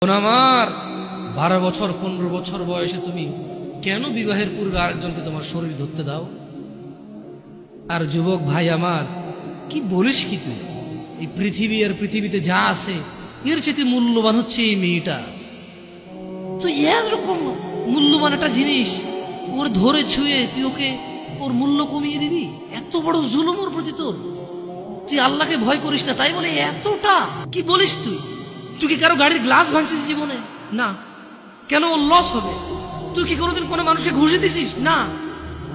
আমার 12 বছর 15 বছর বয়সে তুমি কেন বিবাহের পূর্বে আরেকজনকে তোমার শরীর ধরতে দাও? আর যুবক ভাই আমার, কি বলিস কি তুই? এই পৃথিবী আর পৃথিবীতে যা আছে এর চেয়ে মূল্যবান হচ্ছে এই মেয়েটা। তুই এরকম মূল্যবান একটা জিনিস ওর ধরে ছুঁয়ে তুই ওকে ওর মূল্য কমিয়ে দিবি? এত বড় জুলুম ওর প্রতি তোর। তুই আল্লাহকে ভয় করিস না তাই বলে এতটা কি বলিস তুই? তুই কি কারো গাড়ির গ্লাস ভাঙছিস জীবনে? না। কেন? ওর লস হবে। তুই কি কোনোদিন কোনো মানুষকে ঘুষি দিছিস? না।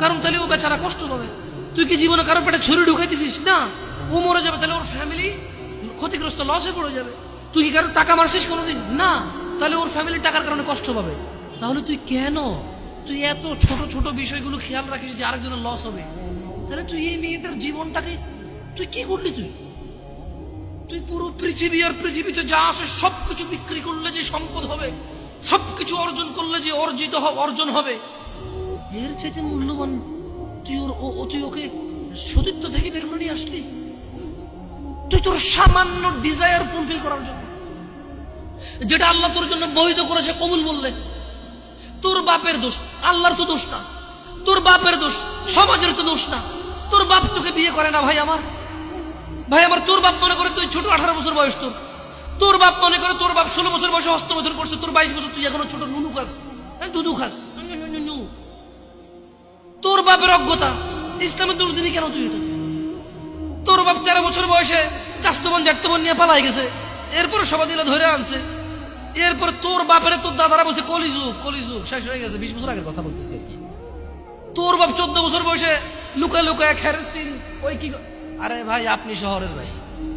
কারণ তাহলে ও বেচারা কষ্ট পাবে। তুই কি জীবনে কারো পেটে ছুরি ঢুকাইতেছিস? না। ও মরে যাবে, তাহলে ওর ফ্যামিলি ক্ষতিগ্রস্ত, লসে পড়ে যাবে। তুই কি কারো টাকা মারছিস কোনোদিন? না। তাহলে ওর ফ্যামিলি টাকার কারণে কষ্ট পাবে। তাহলে তুই কেন তুই এত ছোট ছোট বিষয়গুলো খেয়াল রাখিস যে আরেকজনের লস হবে? তাহলে তুই এই মেয়েটার জীবনটাকে তুই কি করলি? তুই পুরো পৃথিবী আর পৃথিবীতে যা আছে সবকিছু বিক্রি করলে যে সম্পদ হবে, সবকিছু অর্জন করলে যে অর্জন হবে, এর চাইতে মূল্যবান তুই ওকে সতীত্ব থেকে বের করে নিয়ে আসলি। তুই তোর সামান্য ডিজায়ার ফুলফিল করার জন্য, যেটা আল্লাহ তোর জন্য বৈধ করেছে, কবুল বললে তোর বাপের দোষ, আল্লাহর তো দোষ না। তোর বাপের দোষ, সমাজের তো দোষ না। তোর বাপ তোকে বিয়ে করে না ভাই আমার। তোর বাপ মনে করে তুই ছোট, 18 বছর বয়স তোর বাপ মনে করে তোর বাপ 16 বছর বয়সে হস্তমৈথুন করছে, তোর 22 বছর, তুই এখনো ছোট নুনু খাস, দুধু খাস। তোর বাপের অজ্ঞতা, ইসলামের দোষ দিবি কেন তুই? এটা তোর বাপ 13 বছর বয়সে চাস্তবন জাটতবন নিয়ে পালাই গেছে, এরপরে সবাই মিলে ধরে আনছে। এরপর তোর বাপের তোর দাদারা বলছে কলিযুগ শেষ হয়ে গেছে। 20 বছর আগের কথা বলতেছে আর কি। তোর বাপ 14 বছর বয়সে লুকায় লুকায় খেরসিন ওই কি। আরে ভাই, আপনি শহরের ভাই,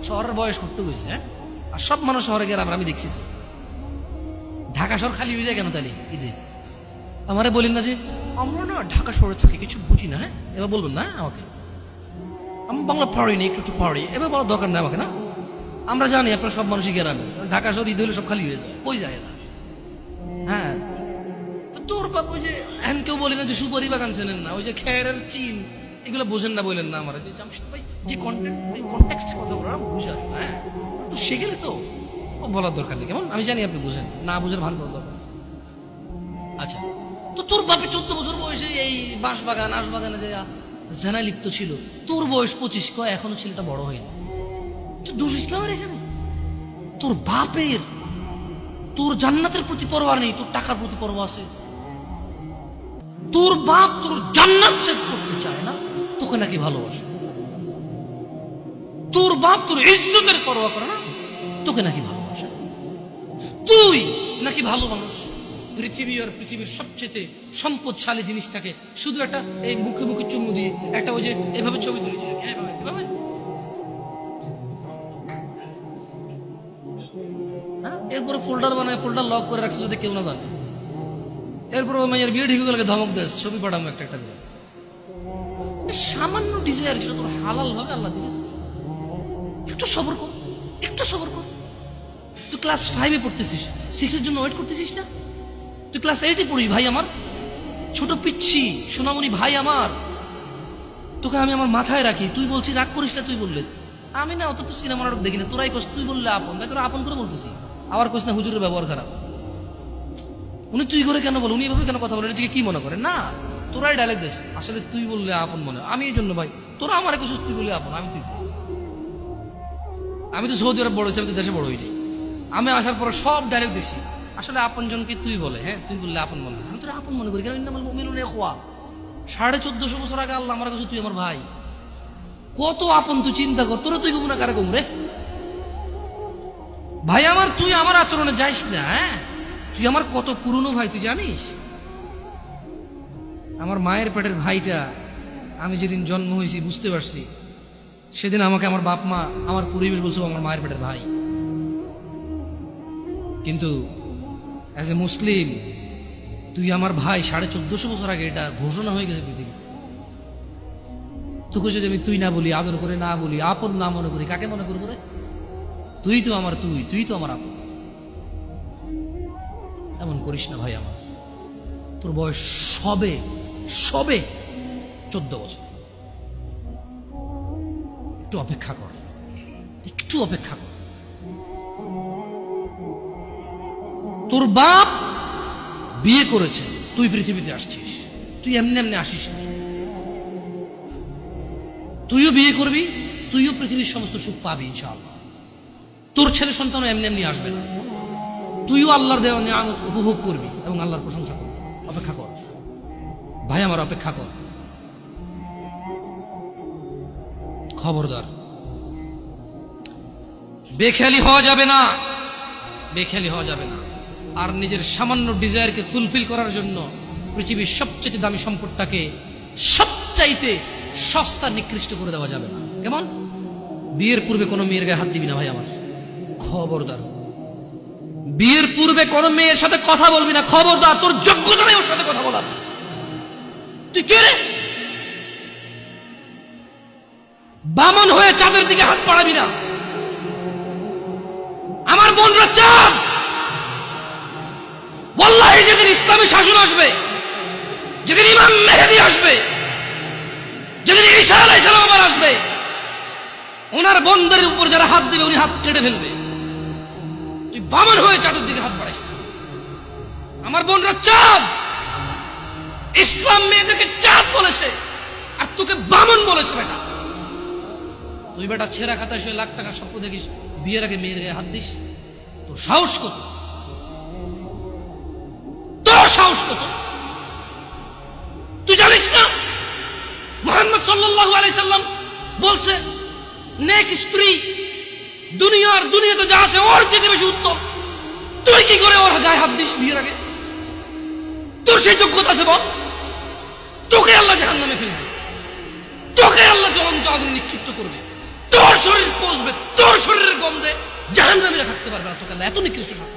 শহরের বয়স করতে গেছে। হ্যাঁ, আর সব মানুষ শহরে গেলাম, আমি দেখছি তো। ঢাকা শহর খালি হয়ে যায় কেন তাহলে ঈদে? আমারে বলেন না যে আমরা না ঢাকা শহরে থাকি, কিছু বুঝি না। হ্যাঁ, এবার বলবেন না আমাকে, আমি বাংলা পড়িনি, একটু পড়ি, এবার বলার দরকার নেই আমাকে। না, আমরা জানি আপনার সব মানুষই গ্রামে, ঢাকা শহর ঈদ হলে সব খালি হয়ে যায়, ওই যায় না। হ্যাঁ, তোর বাপ ওই যে এখন কেউ বলি না যে সুপারি বাগান চেনেন না, ওই যে খেরের চিন, এগুলো বোঝেন না, বললেন না আমার যে জামশেদ ভাই যে কন্টেক্সটে কথা বলার বুঝায়। হ্যাঁ, একটু শিখেলে তো বলার দরকার নেই। কেমন? আমি জানি আপনি বুঝেন না, বুঝেন ভালো দরকার। আচ্ছা, তো তোর বাপে 14 বছর বয়সে এই বাঁশবাগান আশবাগানে যে জেনা লিপ্ত ছিল, তোর বয়স 25, এখনো ছেলেটা বড় হয়নি। তো দোষ ইসলামের এখানে? তোর বাপের, তোর জান্নাতের প্রতি পরোয়া নেই, তোর টাকার প্রতি পরোয়া আছে। তোর বাপ তোর জান্নাত সেভ করতে চায় না, তোকে নাকি ভালোবাসে। তোর বাপ তোর ইজ্জতের পরোয়া করে না, তোকে নাকি ভালোবাসে। তুই নাকি ভালো মানুষ। পৃথিবী আর পৃথিবীর সবচেয়ে সম্পদশালী জিনিসটাকে শুধু একটা এই মুখে মুখে চুমু দিয়ে একটা ওই যে এভাবে ছবি তুলেছিল, এরপরে ফোল্ডার বানায়, ফোল্ডার লক করে রাখছে যাতে কেউ না জানে। এরপর ওই মেয়ের বিয়ে ঠিক হয়ে গেলে ধমক দেয়, ছবি পাঠাবো একটা একটা করে। সামান্য ডিজায়ার যেটা তোর হালাল ভাবে আল্লাহ দিয়েছে, একটু সবর কর, একটু সবর কর। তুই ক্লাস 5-এ পড়তেছিস, 6-এর জন্য ওয়েট করতেছিস না? তুই ক্লাস 8-এ পড়িস ভাই আমার, ছোট পিচ্ছি সোনামণি ভাই আমার। তোকে আমি আমার মাথায় রাখি, তুই বলছিস রাগ করিস না। তুই বললে আমি না অত তো সিনেমা নাটক দেখি না, তোরাই কোস। তুই বললে আপন, তাই তোরা আপন করে বলতেছি। আবার কোস না হুজুরের ব্যবহার খারাপ। উনি তুই করে কেন বল, উনি এভাবে কেন কথা বলেন, কি মনে করে? না, তোরাই ডায়লগ দিস। আসলে তুই বললে আপন মনে, আমি এই জন্য ভাই তোরা আমার কোসিস, তুই বললে আপন। আমি তো সৌদি আরব বড় হয়েছি, আমি তো দেশে বড় হইনি। আমি আসার পর সব ডায়লগ দেখছি। আসলে আপন জনকে তুই বলে, হ্যাঁ তুই বললে আপন মনে, আমি তোরা আপন মনে করি। কেন? 1450 বছর আগে আল্লাহ আমার কাছে তুই আমার ভাই, কত আপন তুই চিন্তা কর। তোরা তুই গুমনা কারে গুম রে ভাই আমার? তুই আমার আচরণে যাইস না। হ্যাঁ, তুই আমার কত পুরনো ভাই তুই জানিস? আমার মায়ের পেটের ভাইটা আমি যেদিন জন্ম হয়েছি বুঝতে পারছি, সেদিন আমাকে আমার বাপ মা, আমার পরিবেশ বলছো আমার মায়ের পেটের ভাই। কিন্তু অ্যাজ এ মুসলিম তুই আমার ভাই। 1450 বছর আগে এটা ঘোষণা হয়ে গেছে পৃথিবীতে। তোকে যদি আমি তুই না বলি, আদর করে না বলি, আপন না মনে করি, কাকে মনে করবো রে? তুই তো আমার তুই তো আমার আপন। এমন করিস না ভাই আমার। তোর বয়স সবে 14 বছর। একটু অপেক্ষা কর, একটু অপেক্ষা কর। তোর বাপ বিয়ে করেছে, তুই পৃথিবীতে আসছিস, তুই এমনি এমনি আসিস না। তুইও বিয়ে করবি, তুইও পৃথিবীর সমস্ত সুখ পাবি ইনশাআল্লাহ। তোর ছেলে সন্তানও এমনি এমনি আসবে না, তুইও আল্লাহর দেওয়া নিয়ামত উপভোগ করবি এবং আল্লাহর প্রশংসা করবি। অপেক্ষা কর ভাই আমার, অপেক্ষা কর। খবরদার, বেখেয়ালি হওয়া যাবে না, বেখেয়ালি হওয়া যাবে না। আর নিজের সামান্য ডিজায়ারকে ফুলফিল করার জন্য পৃথিবীর সবচেয়ে দামি সম্পদটাকে সবচাইতে সস্তা নিকৃষ্ট করে দেওয়া যাবে না। কেমন? বিয়ের পূর্বে কোনো মেয়ের গায়ে হাত দিবি না ভাই আমার, খবরদার। বিয়ের পূর্বে কোনো মেয়ের সাথে কথা বলবি না, খবরদার। তোর যোগ্যতা নেই ওর সাথে কথা বলার। তুই কে রে? বামন হয়ে চাঁদের দিকে হাত বাড়াবি না। আমার বোনরা চাঁদ, ওয়াল্লাহি যেদিন ইসলামী শাসন আসবে, যেদিন ইমাম মেহেদী আসবে, যেদিন ঈসা আলাইহিস সালাম আবার আসবে, ওনার বোনদের উপর যারা হাত দিবে উনি হাত কেটে ফেলবে। তুই বামন হয়ে চাঁদের দিকে হাত বাড়াইস না। আমার বোনরা চাঁদ, ইসলাম মেয়েদেরকে চাঁদ বলেছে আর তোকে বামন বলেছে। বেটা তুই বেটা ছেঁড়া খাতায় শুয়ে লাখ টাকার স্বপ্ন দেখিস, বিয়ের আগে মেয়ের গায়ে হাত দিস? তোর সাহস কত? তোর সাহস কত? তুই জানিস না মুহাম্মদ সাল্লাল্লাহু আলাইহি সাল্লাম বলছে নেক স্ত্রী দুনিয়াতে যা আছে ওর চেয়ে বেশি উত্তম। তুই কি করে ওর গায়ে হাত দিস বিয়ের আগে? তোর সেই যোগ্যতা আছে বল? তোকে আল্লাহ জাহান্নামে ফেলবে, তোকে আল্লাহ জ্বলন্ত আগুন নিক্ষিপ্ত করবে, তোর শরীর পচবে, তোর শরীরের গন্ধে জাহান্নামীরা থাকতে পারবে না। তোকে আল্লাহ এত নিকৃষ্ট শাস্তি